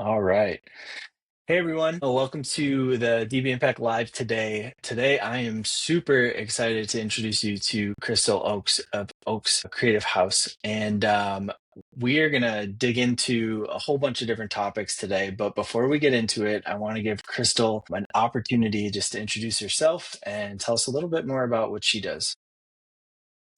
All right. Hey everyone. Welcome to the DB Impact Live today. Today I am super excited to introduce you to Crystal Oaks of Oaks Creative House. And we are going to dig into a whole bunch of different topics today. But before we get into it, I want to give Crystal an opportunity just to introduce herself and tell us a little bit more about what she does.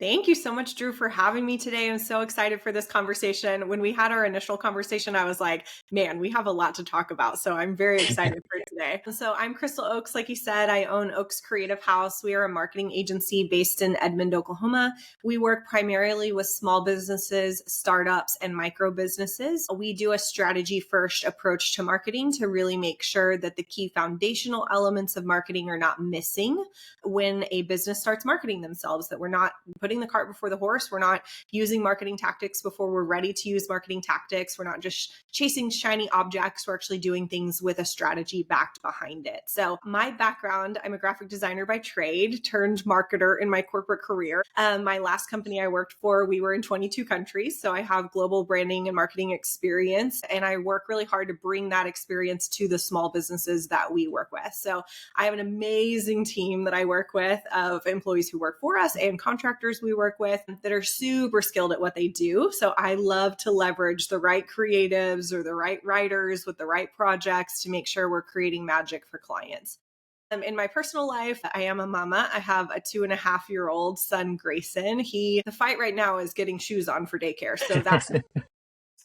Thank you so much, Drew, for having me today. I'm so excited for this conversation. When we had our initial conversation, I was like, man, we have a lot to talk about. So I'm very excited for today. So I'm Crystal Oaks. Like you said, I own Oaks Creative House. We are a marketing agency based in Edmond, Oklahoma. We work primarily with small businesses, startups, and micro businesses. We do a strategy first approach to marketing to really make sure that the key foundational elements of marketing are not missing when a business starts marketing themselves, that we're not putting the cart before the horse. We're not using marketing tactics before we're ready to use marketing tactics. We're not just chasing shiny objects. We're actually doing things with a strategy backed behind it. So my background, I'm a graphic designer by trade, turned marketer in my corporate career. My last company I worked for, we were in 22 countries. So I have global branding and marketing experience, and I work really hard to bring that experience to the small businesses that we work with. So I have an amazing team that I work with of employees who work for us and contractors we work with that are super skilled at what they do. So I love to leverage the right creatives or the right writers with the right projects to make sure we're creating magic for clients. In my personal life, I am a mama. I have a 2.5-year-old son, Grayson. The fight right now is getting shoes on for daycare. So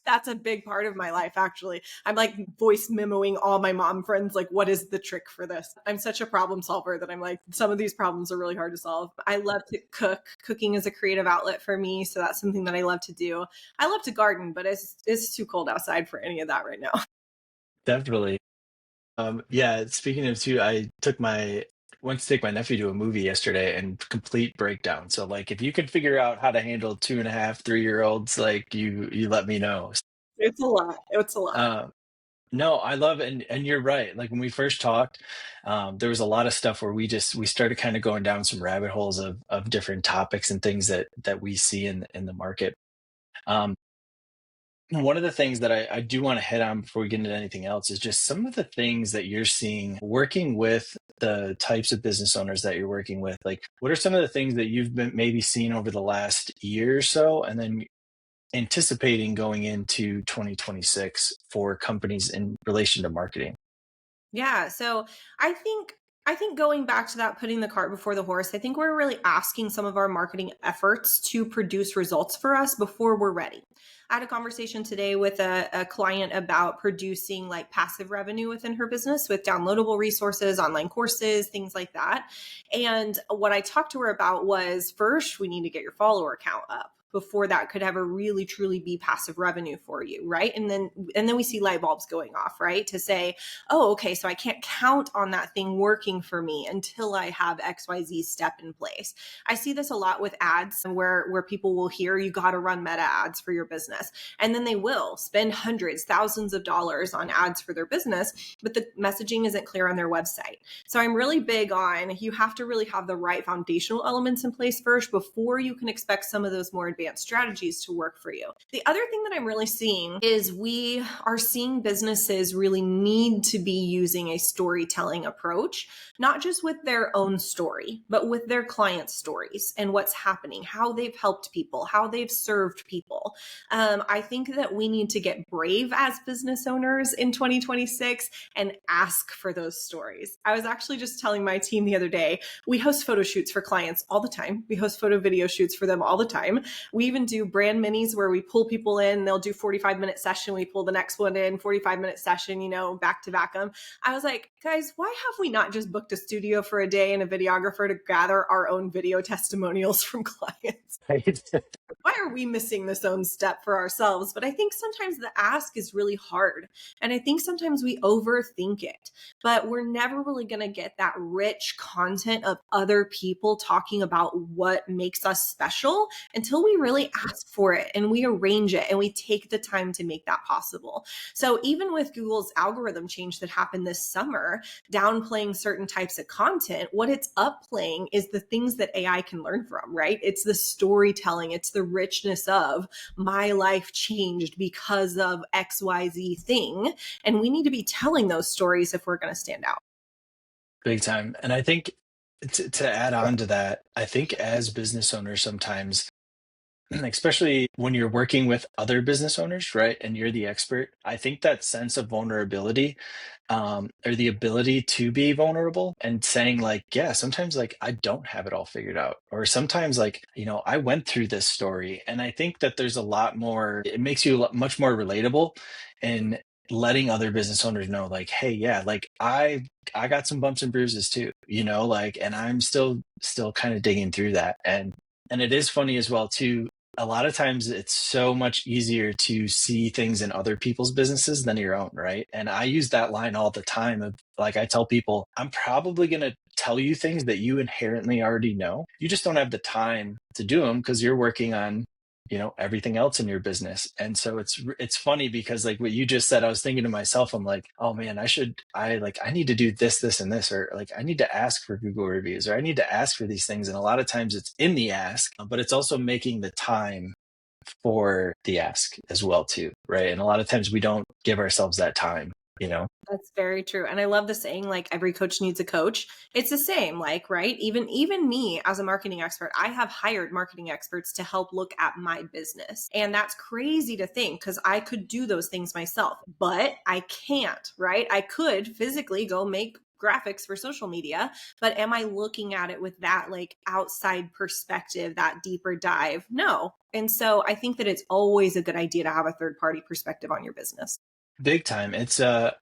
that's a big part of my life, actually. I'm like voice memoing all my mom friends, like, what is the trick for this? I'm such a problem solver that I'm like, some of these problems are really hard to solve. I love to cook. Cooking is a creative outlet for me. So that's something that I love to do. I love to garden, but it's too cold outside for any of that right now. Definitely. Yeah, speaking of two, I took my went to take my nephew to a movie yesterday and complete breakdown. So like if you can figure out how to handle 2.5, 3 year olds, like you let me know. It's a lot. It's a lot. Uh, no, I love and you're right. Like when we first talked, there was a lot of stuff where we started kind of going down some rabbit holes of different topics and things that we see in the market. Um, One of the things that I do want to hit on before we get into anything else is just some of the things that you're seeing working with the types of business owners that you're working with. Like, what are some of the things that you've been maybe seen over the last year or so, and then anticipating going into 2026 for companies in relation to marketing? Yeah. So I think I think going back to that, putting the cart before the horse, I think we're really asking some of our marketing efforts to produce results for us before we're ready. I had a conversation today with a client about producing like passive revenue within her business with downloadable resources, online courses, things like that. And what I talked to her about was first, we need to get your follower count up before that could ever really truly be passive revenue for you, right? And then we see light bulbs going off, right? To say, oh, okay, so I can't count on that thing working for me until I have XYZ step in place. I see this a lot with ads where people will hear you got to run meta ads for your business. And then they will spend hundreds, thousands of dollars on ads for their business, but the messaging isn't clear on their website. So I'm really big on you have to really have the right foundational elements in place first before you can expect some of those more advanced strategies to work for you. The other thing that I'm really seeing is we are seeing businesses really need to be using a storytelling approach, not just with their own story, but with their clients' stories and what's happening, how they've helped people, how they've served people. I think that we need to get brave as business owners in 2026 and ask for those stories. I was actually just telling my team the other day, we host photo shoots for clients all the time. We host photo video shoots for them all the time. We even do brand minis where we pull people in, they'll do 45-minute session. We pull the next one in, 45-minute session, back to back them. I was like, guys, why have we not just booked a studio for a day and a videographer to gather our own video testimonials from clients? Right? Why are we missing this own step for ourselves? But I think sometimes the ask is really hard. And I think sometimes we overthink it, but we're never really going to get that rich content of other people talking about what makes us special until we really ask for it and we arrange it and we take the time to make that possible. So even with Google's algorithm change that happened this summer, downplaying certain types of content, what it's upplaying is the things that AI can learn from, right? It's the storytelling, it's the richness of my life changed because of XYZ thing. And we need to be telling those stories if we're going to stand out. Big time. And I think to add on to that, I think as business owners sometimes, especially when you're working with other business owners, right? And you're the expert, I think that sense of vulnerability, or the ability to be vulnerable and saying like, yeah, sometimes like I don't have it all figured out, or sometimes like, I went through this story. And I think that there's a lot more, it makes you much more relatable in letting other business owners know like, hey, yeah, like I got some bumps and bruises too, like, and I'm still kind of digging through that. And it is funny as well too, a lot of times it's so much easier to see things in other people's businesses than your own, right? And I use that line all the time of like, I tell people, I'm probably going to tell you things that you inherently already know. You just don't have the time to do them because you're working on, everything else in your business. And so it's funny because like what you just said, I was thinking to myself, I'm like, oh man, I need to do this and this, or like I need to ask for Google reviews, or I need to ask for these things. And a lot of times it's in the ask, but it's also making the time for the ask as well too, right? And a lot of times we don't give ourselves that time. That's very true. And I love the saying, like, every coach needs a coach. It's the same, like, right? Even me as a marketing expert, I have hired marketing experts to help look at my business. And that's crazy to think because I could do those things myself, but I can't, right? I could physically go make graphics for social media, but am I looking at it with that like outside perspective, that deeper dive? No. And so I think that it's always a good idea to have a third party perspective on your business. Big time.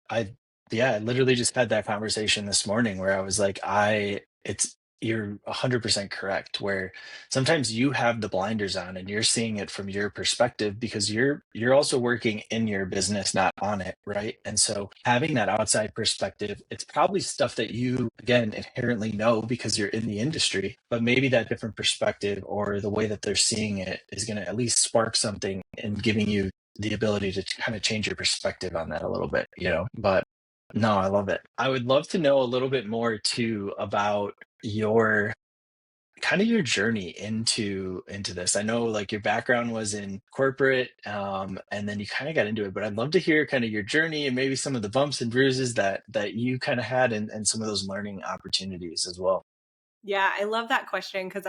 I literally just had that conversation this morning where I was like, you're 100% correct, where sometimes you have the blinders on and you're seeing it from your perspective because you're also working in your business, not on it, right? And so having that outside perspective, it's probably stuff that you, again, inherently know because you're in the industry, but maybe that different perspective or the way that they're seeing it is going to at least spark something and giving you the ability to kind of change your perspective on that a little bit. But no, I love it. I would love to know a little bit more too about your kind of your journey into this. I know like your background was in corporate, and then you kind of got into it, but I'd love to hear kind of your journey and maybe some of the bumps and bruises that you kind of had, and some of those learning opportunities as well. Yeah, I love that question because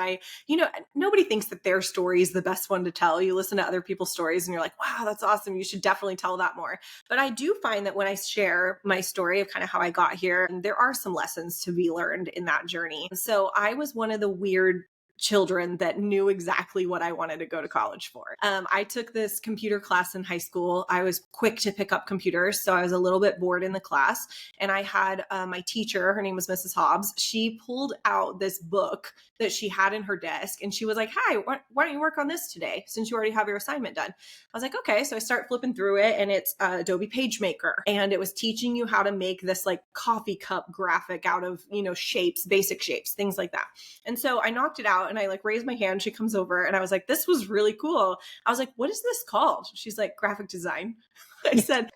nobody thinks that their story is the best one to tell. You listen to other people's stories and you're like, wow, that's awesome. You should definitely tell that more. But I do find that when I share my story of kind of how I got here, there are some lessons to be learned in that journey. So I was one of the weird children that knew exactly what I wanted to go to college for. I took this computer class in high school. I was quick to pick up computers, so I was a little bit bored in the class. And I had my teacher, her name was Mrs. Hobbs. She pulled out this book that she had in her desk, and she was like, "Hi, why don't you work on this today since you already have your assignment done?" I was like, "Okay." So I start flipping through it, and it's Adobe PageMaker, and it was teaching you how to make this like coffee cup graphic out of shapes, basic shapes, things like that. And so I knocked it out and I like raised my hand. She comes over and I was like, this was really cool. I was like, what is this called? She's like, graphic design. I said,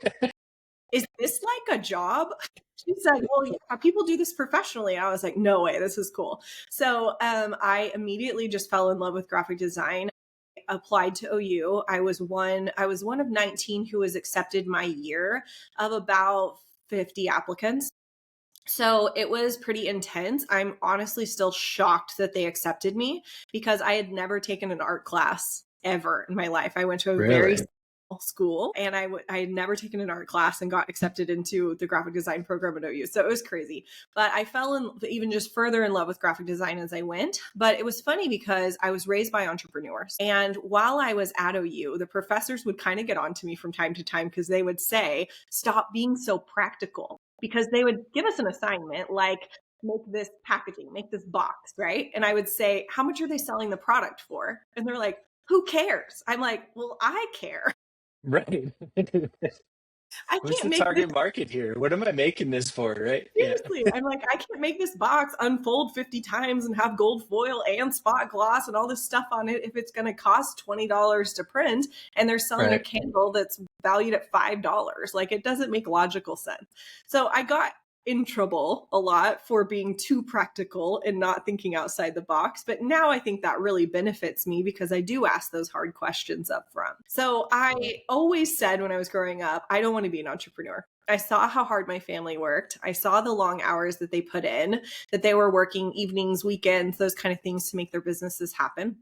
is this like a job? She said, well, yeah, people do this professionally. I was like, no way, this is cool. So I immediately just fell in love with graphic design. Applied to OU. I was one of 19 who was accepted my year of about 50 applicants. So it was pretty intense. I'm honestly still shocked that they accepted me because I had never taken an art class ever in my life. I went to a very Really? small school and I had never taken an art class and got accepted into the graphic design program at OU. So it was crazy. But I fell in even just further in love with graphic design as I went. But it was funny because I was raised by entrepreneurs. And while I was at OU, the professors would kind of get on to me from time to time because they would say, stop being so practical, because they would give us an assignment like make this packaging, make this box, right? And I would say, how much are they selling the product for? And they're like, who cares? I'm like, well, I care. Right. I What's can't the make this. target market here? What am I making this for? Right? Yeah. Seriously, I'm like, I can't make this box unfold 50 times and have gold foil and spot gloss and all this stuff on it if it's going to cost $20 to print and they're selling a Right. candle that's valued at $5. Like, it doesn't make logical sense. So I got in trouble a lot for being too practical and not thinking outside the box. But now I think that really benefits me because I do ask those hard questions up front. So I always said when I was growing up, I don't want to be an entrepreneur. I saw how hard my family worked. I saw the long hours that they put in, that they were working evenings, weekends, those kind of things to make their businesses happen.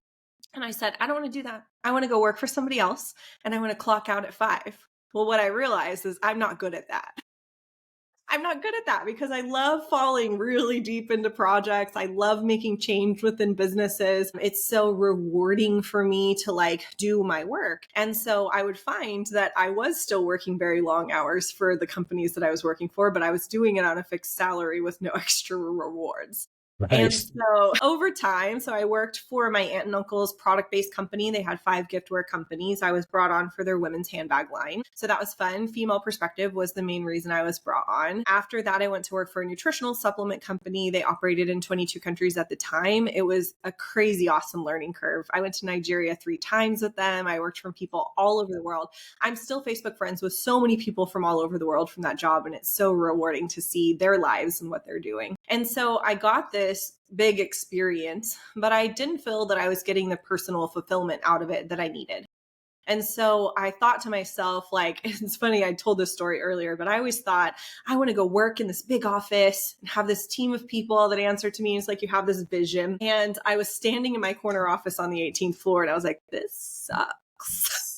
And I said, I don't want to do that. I want to go work for somebody else and I want to clock out at 5. Well, what I realized is I'm not good at that. I'm not good at that because I love falling really deep into projects. I love making change within businesses. It's so rewarding for me to like do my work. And so I would find that I was still working very long hours for the companies that I was working for, but I was doing it on a fixed salary with no extra rewards. And Right. so over time, so I worked for my aunt and uncle's product based company. They had 5 giftware companies. I was brought on for their women's handbag line. So that was fun. Female perspective was the main reason I was brought on. After that, I went to work for a nutritional supplement company. They operated in 22 countries at the time. It was a crazy, awesome learning curve. I went to Nigeria 3 times with them. I worked from people all over the world. I'm still Facebook friends with so many people from all over the world from that job. And it's so rewarding to see their lives and what they're doing. And so I got this big experience, but I didn't feel that I was getting the personal fulfillment out of it that I needed. And so I thought to myself, like, it's funny, I told this story earlier, but I always thought, I want to go work in this big office and have this team of people that answer to me. It's like you have this vision. And I was standing in my corner office on the 18th floor and I was like, this sucks.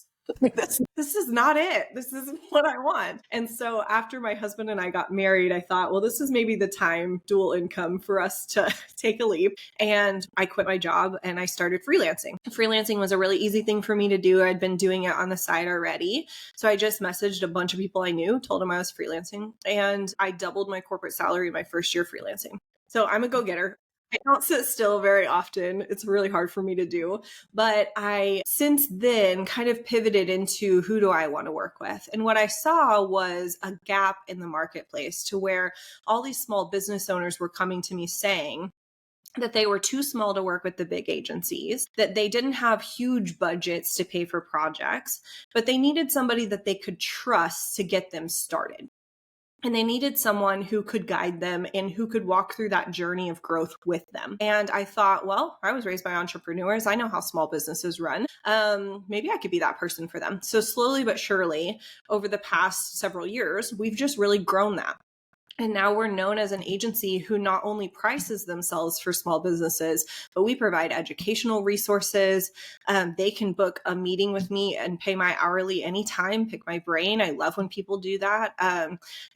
This is not it. This isn't what I want. And so after my husband and I got married, I thought, well, this is maybe the time, dual income, for us to take a leap. And I quit my job and I started freelancing. Freelancing was a really easy thing for me to do. I'd been doing it on the side already. So I just messaged a bunch of people I knew, told them I was freelancing, and I doubled my corporate salary my first year freelancing. So I'm a go-getter. I don't sit still very often. It's really hard for me to do. But I, since then, kind of pivoted into who do I want to work with? And what I saw was a gap in the marketplace to where all these small business owners were coming to me saying, that they were too small to work with the big agencies, that they didn't have huge budgets to pay for projects, but they needed somebody that they could trust to get them started. And they needed someone who could guide them and who could walk through that journey of growth with them. And I thought, well, I was raised by entrepreneurs. I know how small businesses run. Maybe I could be that person for them. So slowly but surely, over the past several years, we've just really grown that. And now we're known as an agency who not only prices themselves for small businesses, but we provide educational resources. They can book a meeting with me and pay my hourly anytime, pick my brain. I love when people do that.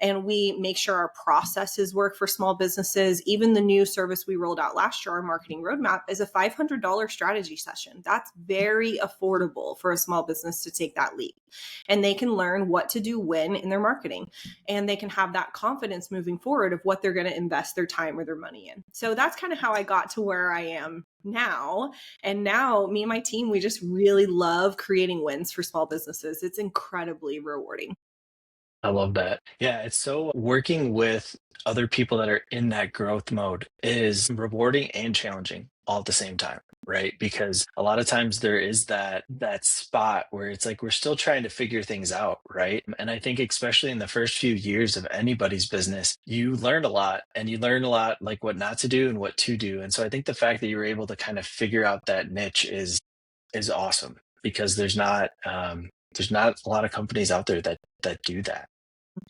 And we make sure our processes work for small businesses. Even the new service we rolled out last year, our marketing roadmap, is a $500 strategy session. That's very affordable for a small business to take that leap. And they can learn what to do when in their marketing. And they can have that confidence moving forward of what they're going to invest their time or their money in. So that's kind of how I got to where I am now. And now me and my team, we just really love creating wins for small businesses. It's incredibly rewarding. I love that. Yeah, it's so working with other people that are in that growth mode is rewarding and challenging all at the same time, right? Because a lot of times there is that spot where it's like we're still trying to figure things out, right? And I think especially in the first few years of anybody's business, you learn a lot and you learn a lot like what not to do and what to do. And so I think the fact that you're able to kind of figure out that niche is awesome because there's not a lot of companies out there that do that.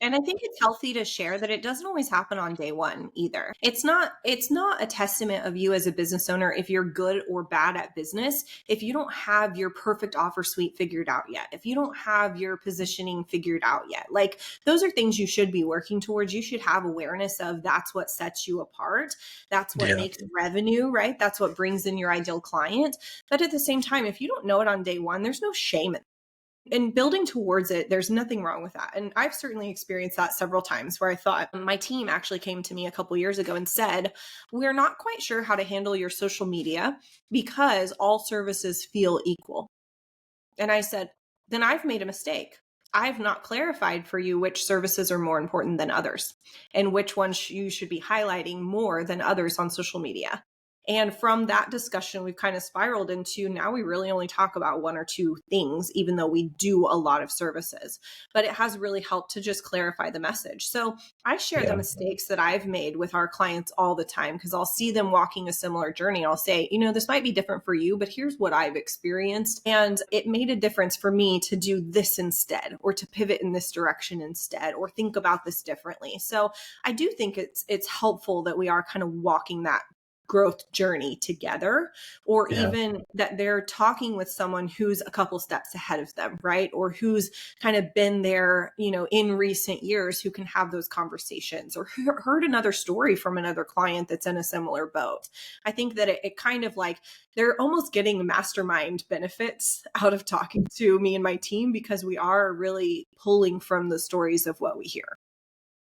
And I think it's healthy to share that it doesn't always happen on day one either. It's not a testament of you as a business owner if you're good or bad at business if you don't have your perfect offer suite figured out yet. If you don't have your positioning figured out yet. Like those are things you should be working towards. You should have awareness of that's what sets you apart. That's what Yeah. makes revenue, right? That's what brings in your ideal client. But at the same time, if you don't know it on day one, there's no shame in building towards it. There's nothing wrong with that. And I've certainly experienced that several times where I thought my team actually came to me a couple years ago and said, we're not quite sure how to handle your social media because all services feel equal. And I said, then I've made a mistake. I've not clarified for you which services are more important than others and which ones you should be highlighting more than others on social media. And from that discussion, we've kind of spiraled into now we really only talk about one or two things, even though we do a lot of services. But it has really helped to just clarify the message. So I share the Yeah, mistakes that I've made with our clients all the time because I'll see them walking a similar journey. I'll say, this might be different for you, but here's what I've experienced. And it made a difference for me to do this instead, or to pivot in this direction instead, or think about this differently. So I do think it's helpful that we are kind of walking that growth journey together, or yeah. even that they're talking with someone who's a couple steps ahead of them, right? Or who's kind of been there, in recent years, who can have those conversations, or heard another story from another client that's in a similar boat. I think that it kind of like they're almost getting mastermind benefits out of talking to me and my team because we are really pulling from the stories of what we hear.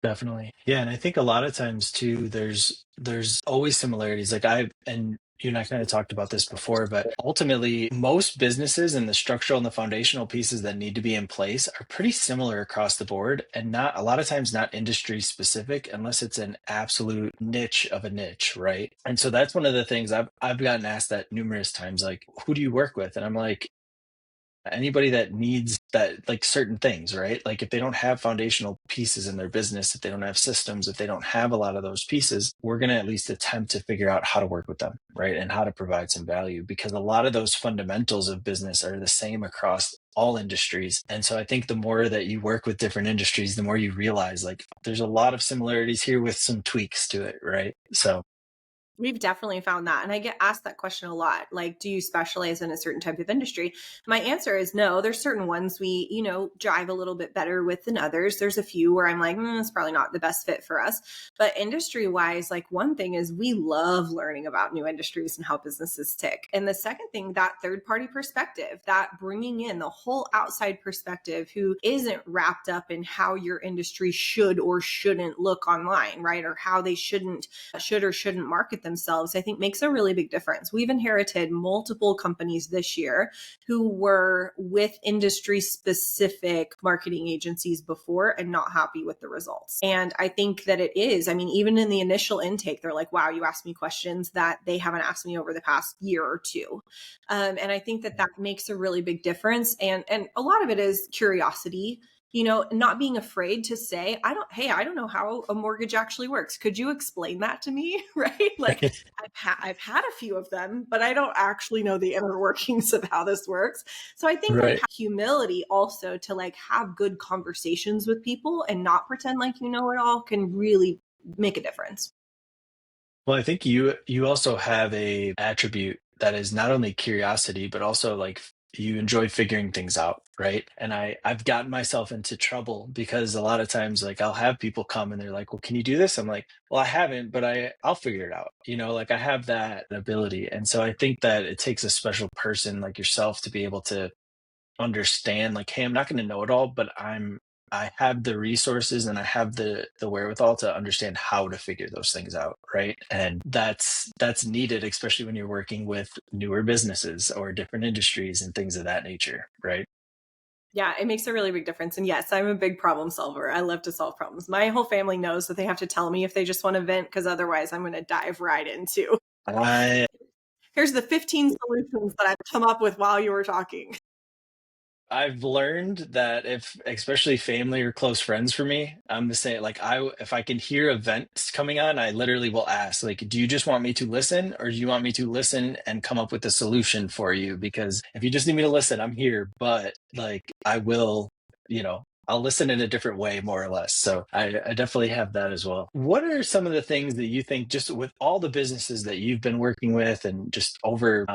Definitely. Yeah, and I think a lot of times too, there's always similarities. Like and you and I kind of talked about this before, but ultimately most businesses and the structural and the foundational pieces that need to be in place are pretty similar across the board, and not a lot of times not industry specific unless it's an absolute niche of a niche, right? And so that's one of the things I've gotten asked that numerous times, like, who do you work with? And I'm like, anybody that needs that, like, certain things, right? Like if they don't have foundational pieces in their business, if they don't have systems, if they don't have a lot of those pieces, we're going to at least attempt to figure out how to work with them, right? And how to provide some value, because a lot of those fundamentals of business are the same across all industries. And so I think the more that you work with different industries, the more you realize, like, there's a lot of similarities here with some tweaks to it, right? So We've definitely found that. And I get asked that question a lot. Like, do you specialize in a certain type of industry? My answer is no. There's certain ones we, jive a little bit better with than others. There's a few where I'm like, it's probably not the best fit for us. But industry wise, like one thing is we love learning about new industries and how businesses tick. And the second thing, that third party perspective, that bringing in the whole outside perspective who isn't wrapped up in how your industry should or shouldn't look online, right? Or how they should or shouldn't market themselves, I think makes a really big difference. We've inherited multiple companies this year who were with industry specific marketing agencies before and not happy with the results. And I think that it is, I mean, even in the initial intake, they're like, wow, you asked me questions that they haven't asked me over the past year or two. And I think that that makes a really big difference. And a lot of it is curiosity, not being afraid to say, I don't know how a mortgage actually works. Could you explain that to me? Right. Like I've had a few of them, but I don't actually know the inner workings of how this works. So I think like right. humility also to like have good conversations with people and not pretend like you know it all can really make a difference. Well, I think you also have a attribute that is not only curiosity, but also like you enjoy figuring things out, right? And I've gotten myself into trouble because a lot of times, like, I'll have people come and they're like, "Well, can you do this?" I'm like, "Well, I haven't, but I'll figure it out." Like, I have that ability. And so I think that it takes a special person like yourself to be able to understand, like, hey, I'm not going to know it all, but I have the resources and I have the wherewithal to understand how to figure those things out, right? And that's needed, especially when you're working with newer businesses or different industries and things of that nature, right? Yeah, it makes a really big difference. And yes, I'm a big problem solver. I love to solve problems. My whole family knows that they have to tell me if they just want to vent, because otherwise I'm going to dive right into I here's the 15 solutions that I've come up with while you were talking. I've learned that if, especially family or close friends for me, I'm the same. Like, if I can hear events coming on, I literally will ask, like, do you just want me to listen, or do you want me to listen and come up with a solution for you? Because if you just need me to listen, I'm here. But like, I will, I'll listen in a different way, more or less. So I definitely have that as well. What are some of the things that you think, just with all the businesses that you've been working with and just over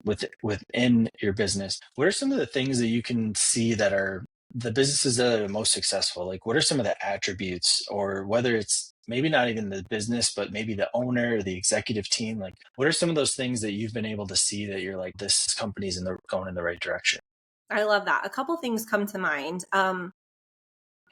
within your business, what are some of the things that you can see that are the businesses that are most successful? Like, what are some of the attributes, or whether it's maybe not even the business, but maybe the owner or the executive team? Like, what are some of those things that you've been able to see that you're like, this company's going in the right direction? I love that. A couple things come to mind.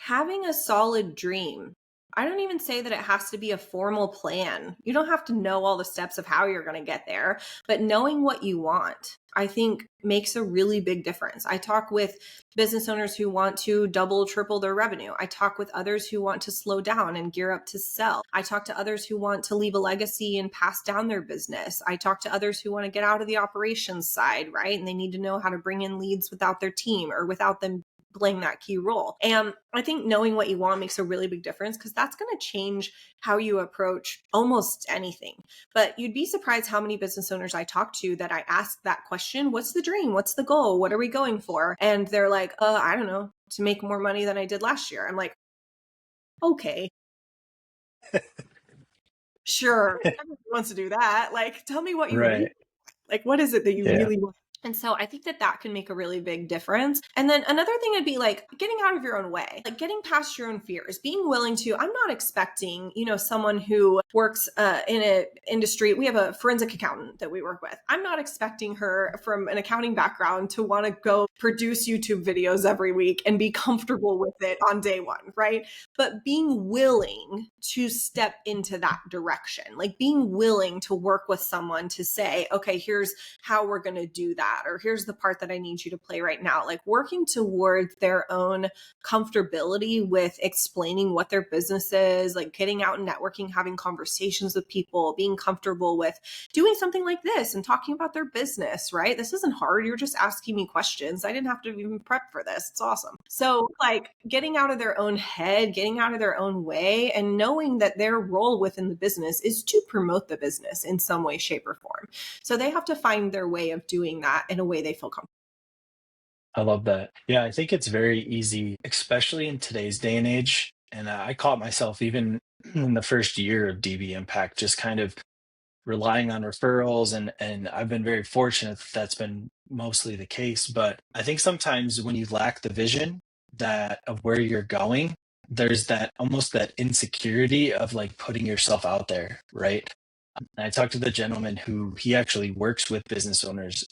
Having a solid dream I don't even say that it has to be a formal plan. You don't have to know all the steps of how you're going to get there, but knowing what you want, I think makes a really big difference. I talk with business owners who want to double, triple their revenue. I talk with others who want to slow down and gear up to sell. I talk to others who want to leave a legacy and pass down their business. I talk to others who want to get out of the operations side, right? And they need to know how to bring in leads without their team or without them playing that key role. And I think knowing what you want makes a really big difference because that's going to change how you approach almost anything. But you'd be surprised how many business owners I talk to that I ask that question, what's the dream? What's the goal? What are we going for? And they're like, I don't know, to make more money than I did last year. I'm like, okay, sure. Everybody wants to do that. Like, tell me what you really Right. like, what is it that you Yeah. really want? And so I think that that can make a really big difference. And then another thing would be like getting out of your own way, like getting past your own fears, being willing to, I'm not expecting, someone who works in an industry. We have a forensic accountant that we work with. I'm not expecting her from an accounting background to want to go produce YouTube videos every week and be comfortable with it on day one, right? But being willing to step into that direction, like being willing to work with someone to say, okay, here's how we're going to do that, or here's the part that I need you to play right now, like working towards their own comfortability with explaining what their business is, like getting out and networking, having conversations with people, being comfortable with doing something like this and talking about their business, right? This isn't hard. You're just asking me questions. I didn't have to even prep for this. It's awesome. So, like, getting out of their own head, getting out of their own way, and knowing that their role within the business is to promote the business in some way, shape, or form. So they have to find their way of doing that in a way they feel comfortable. I love that. Yeah, I think it's very easy, especially in today's day and age. And I caught myself even in the first year of DB Impact, just kind of relying on referrals, and I've been very fortunate that that's been mostly the case. But I think sometimes when you lack the vision that of where you're going, there's that almost that insecurity of like putting yourself out there, right? And I talked to the gentleman who he actually works with business owners,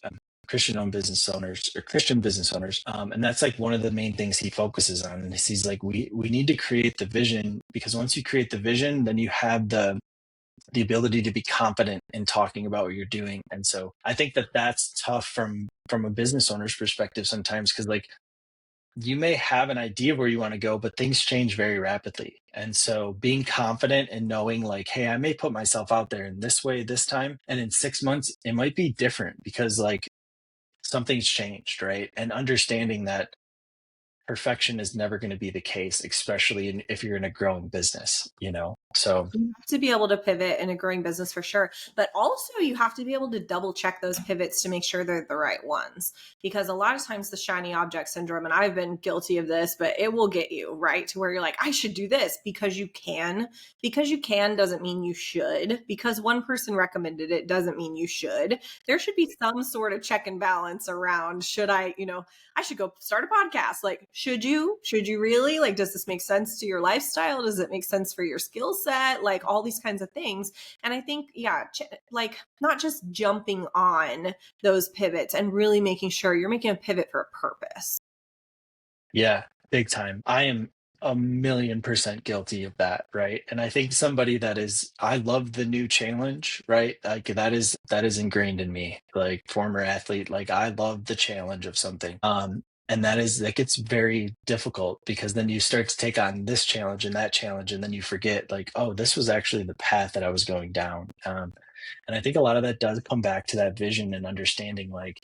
Christian-owned business owners or Christian business owners, and that's like one of the main things he focuses on. And he's like, we need to create the vision, because once you create the vision, then you have the ability to be confident in talking about what you're doing. And so I think that that's tough from a business owner's perspective sometimes, because like you may have an idea of where you want to go, but things change very rapidly. And so being confident and knowing like, hey, I may put myself out there in this way this time, and in 6 months it might be different because like something's changed, right? And understanding that perfection is never going to be the case, especially if you're in a growing business. So You have to be able to pivot in a growing business for sure. But also, you have to be able to double check those pivots to make sure they're the right ones. Because a lot of times, the shiny object syndrome, and I've been guilty of this, but it will get you right to where you're like, I should do this because you can. Because you can doesn't mean you should. Because one person recommended it doesn't mean you should. There should be some sort of check and balance around should I should go start a podcast. Like, should you? Should you really? Like, does this make sense to your lifestyle? Does it make sense for your skill set? Like, all these kinds of things. And I think, yeah, like not just jumping on those pivots and really making sure you're making a pivot for a purpose. yeah, big time. I am a million percent guilty of that, right? And I think somebody that is, I love the new challenge, right? Like that is ingrained in me. Like former athlete, like I love the challenge of something. And that is like it's very difficult because then you start to take on this challenge, and then you forget like, oh, this was actually the path that I was going down. And I think a lot of that does come back to that vision and understanding like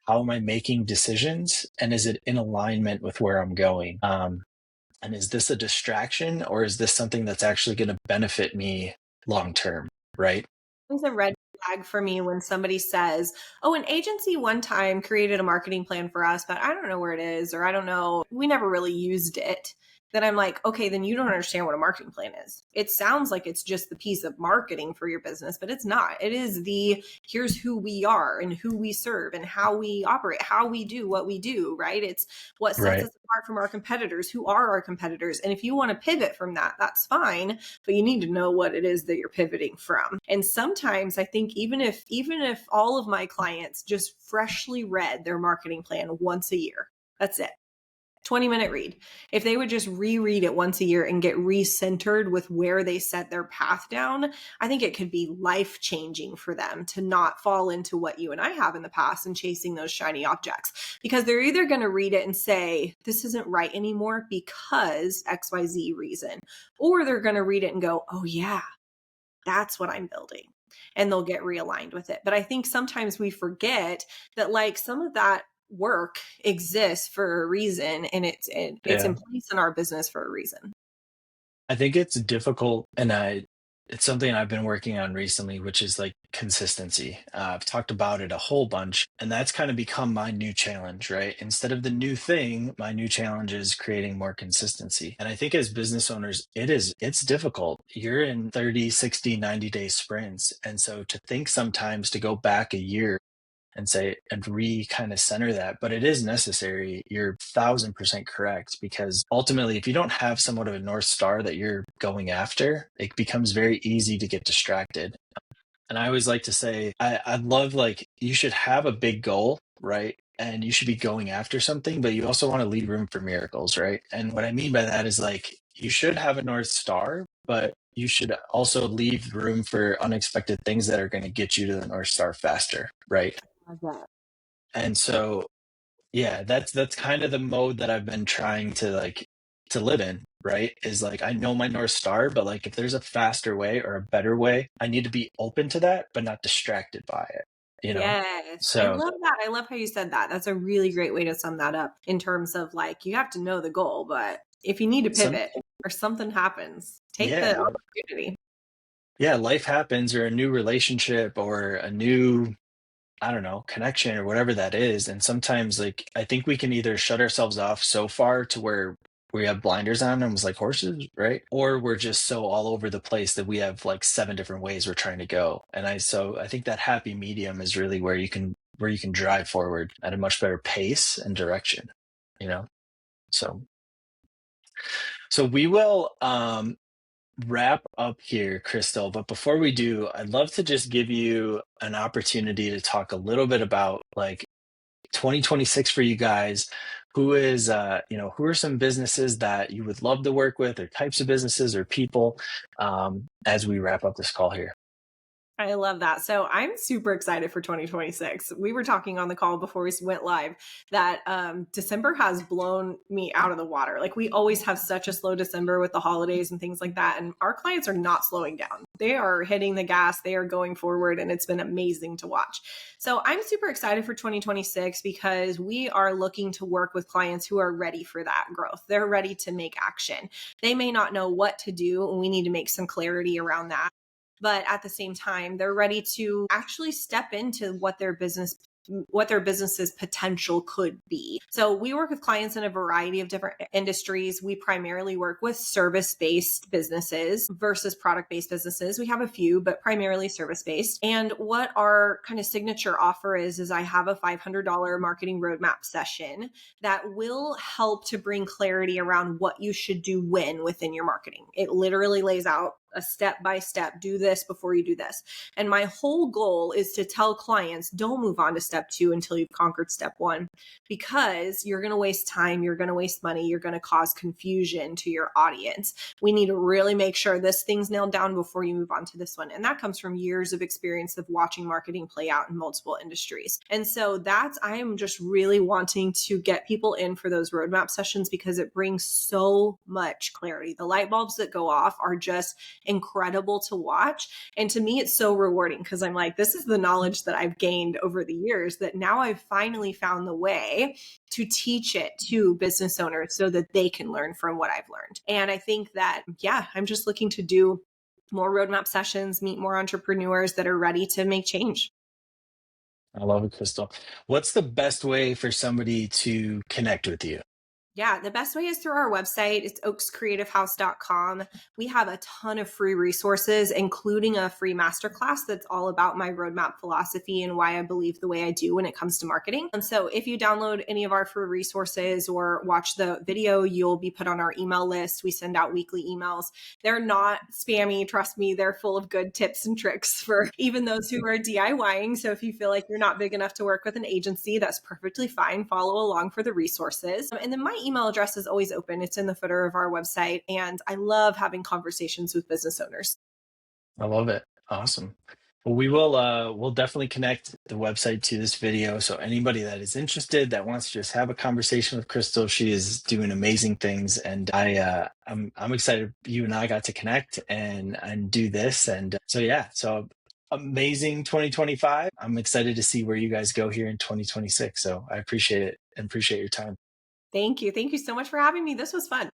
how am I making decisions, and is it in alignment with where I'm going? And is this a distraction, or is this something that's actually going to benefit me long term? Right. It's a red flag for me when somebody says, oh, an agency one time created a marketing plan for us, but I don't know where it is, or I don't know, we never really used it. Then I'm like, okay, then you don't understand what a marketing plan is. It sounds like it's just the piece of marketing for your business, but it's not. It is here's who we are and who we serve and how we operate, how we do what we do, right? It's what sets Right. us apart from our competitors. Who are our competitors? And if you want to pivot from that, that's fine, but you need to know what it is that you're pivoting from. And sometimes I think even if all of my clients just freshly read their marketing plan once a year, that's it. 20-minute read. If they would just reread it once a year and get recentered with where they set their path down, I think it could be life changing for them to not fall into what you and I have in the past and chasing those shiny objects. Because they're either going to read it and say, this isn't right anymore because XYZ reason, or they're going to read it and go, oh, yeah, that's what I'm building. And they'll get realigned with it. But I think sometimes we forget that like some of that work exists for a reason, and it's in Yeah. place in our business for a reason. I think it's difficult, and it's something I've been working on recently, which is like consistency. I've talked about it a whole bunch, and that's kind of become my new challenge, right? Instead of the new thing, my new challenge is creating more consistency. And I think as business owners, it's difficult. You're in 30, 60, 90-day sprints. And so to think sometimes to go back a year and say and re kind of center that, but it is necessary. You're 1,000% correct, because ultimately if you don't have somewhat of a north star that you're going after, it becomes very easy to get distracted. And I always like to say, I love, like, you should have a big goal, right? And you should be going after something, but you also want to leave room for miracles, right? And what I mean by that is, like, you should have a north star, but you should also leave room for unexpected things that are going to get you to the north star faster, right? Love that. And so, yeah, that's kind of the mode that I've been trying to, like, to live in, right? Is like, I know my North Star, but like if there's a faster way or a better way, I need to be open to that, but not distracted by it, you know? Yes. I So love that. I love how you said that. That's a really great way to sum that up in terms of like, you have to know the goal, but if you need to some pivot or something happens, take yeah, the dude. opportunity. Yeah, life happens, or a new relationship, or a new, I don't know, connection, or whatever that is. And sometimes, like, I think we can either shut ourselves off so far to where we have blinders on and was like horses, right? Or we're just so all over the place that we have like seven different ways we're trying to go. And I think that happy medium is really where you can drive forward at a much better pace and direction, you know? So we will wrap up here, Crystal. But before we do, I'd love to just give you an opportunity to talk a little bit about like 2026 for you guys. Who are some businesses that you would love to work with, or types of businesses or people, as we wrap up this call here? I love that. So I'm super excited for 2026. We were talking on the call before we went live that December has blown me out of the water. Like we always have such a slow December with the holidays and things like that. And our clients are not slowing down. They are hitting the gas, they are going forward, and it's been amazing to watch. So I'm super excited for 2026 because we are looking to work with clients who are ready for that growth. They're ready to make action. They may not know what to do, and we need to make some clarity around that, but at the same time they're ready to actually step into what their business's potential could be. So we work with clients in a variety of different industries. We primarily work with service-based businesses versus product-based businesses. We have a few, but primarily service-based. And what our kind of signature offer is I have a $500 marketing roadmap session that will help to bring clarity around what you should do when within your marketing. It literally lays out a step by step, do this before you do this. And my whole goal is to tell clients, don't move on to step 2 until you've conquered step 1, because you're going to waste time, you're going to waste money, you're going to cause confusion to your audience. We need to really make sure this thing's nailed down before you move on to this one. And that comes from years of experience of watching marketing play out in multiple industries. And so I am just really wanting to get people in for those roadmap sessions because it brings so much clarity. The light bulbs that go off are just incredible to watch. And to me, it's so rewarding because I'm like, this is the knowledge that I've gained over the years that now I've finally found the way to teach it to business owners so that they can learn from what I've learned. And I think that, yeah, I'm just looking to do more roadmap sessions, meet more entrepreneurs that are ready to make change. I love it, Crystal. What's the best way for somebody to connect with you? Yeah, the best way is through our website. It's oakscreativehouse.com. We have a ton of free resources, including a free masterclass that's all about my roadmap philosophy and why I believe the way I do when it comes to marketing. And so if you download any of our free resources or watch the video, you'll be put on our email list. We send out weekly emails. They're not spammy, trust me, they're full of good tips and tricks for even those who are DIYing. So if you feel like you're not big enough to work with an agency, that's perfectly fine. Follow along for the resources. And then my email address is always open. It's in the footer of our website. And I love having conversations with business owners. I love it. Awesome. Well, we'll definitely connect the website to this video. So anybody that is interested that wants to just have a conversation with Crystal, she is doing amazing things. And I'm excited you and I got to connect and do this. And so yeah, so amazing 2025. I'm excited to see where you guys go here in 2026. So I appreciate it and appreciate your time. Thank you. Thank you so much for having me. This was fun.